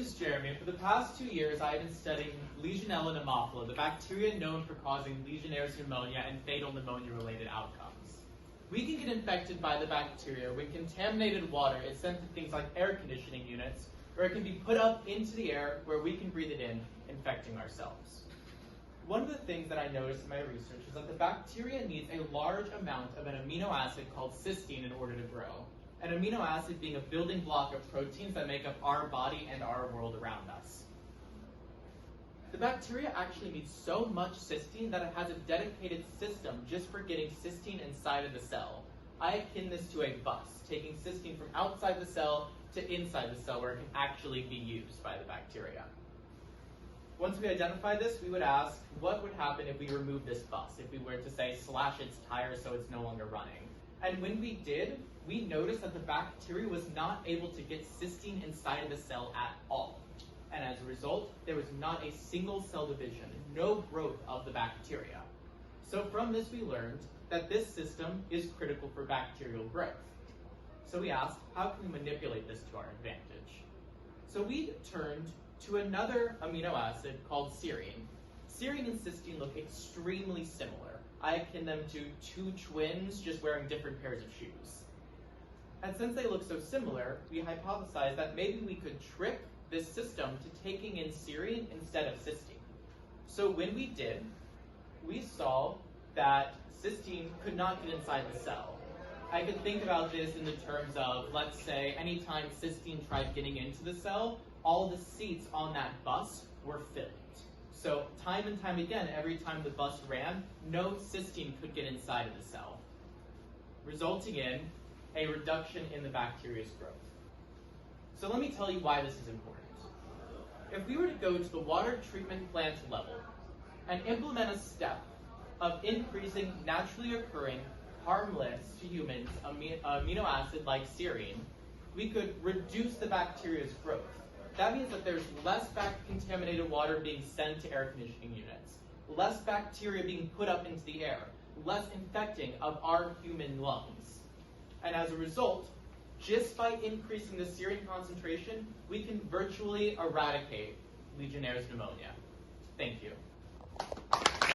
is Jeremy, and for the past 2 years I have been studying Legionella pneumophila, the bacteria known for causing Legionnaires pneumonia and fatal pneumonia-related outcomes. We can get infected by the bacteria when contaminated water is sent to things like air conditioning units, or it can be put up into the air where we can breathe it in, infecting ourselves. One of the things that I noticed in my research is that the bacteria needs a large amount of an amino acid called cysteine in order to grow. An amino acid being a building block of proteins that make up our body and our world around us. The bacteria actually needs so much cysteine that it has a dedicated system just for getting cysteine inside of the cell. I akin this to a bus, taking cysteine from outside the cell to inside the cell where it can actually be used by the bacteria. Once we identify this, we would ask, what would happen if we remove this bus? If we were to say, slash its tires so it's no longer running. And when we did, we noticed that the bacteria was not able to get cysteine inside of the cell at all. And as a result, there was not a single cell division, no growth of the bacteria. So from this, we learned that this system is critical for bacterial growth. So we asked, how can we manipulate this to our advantage? So we turned to another amino acid called serine. Serine and cysteine look extremely similar. I akin them to two twins just wearing different pairs of shoes. And since they look so similar, we hypothesized that maybe we could trick this system to taking in serine instead of cysteine. So when we did, we saw that cysteine could not get inside the cell. I could think about this in the terms of, let's say, anytime cysteine tried getting into the cell, all the seats on that bus were filled. So time and time again, every time the bus ran, no cysteine could get inside of the cell, resulting in a reduction in the bacteria's growth. So let me tell you why this is important. If we were to go to the water treatment plant level and implement a step of increasing naturally occurring, harmless to humans amino acid like serine, we could reduce the bacteria's growth. That means that there's less contaminated water being sent to air conditioning units, less bacteria being put up into the air, less infecting of our human lungs. And as a result, just by increasing the serine concentration, we can virtually eradicate Legionnaires pneumonia. Thank you.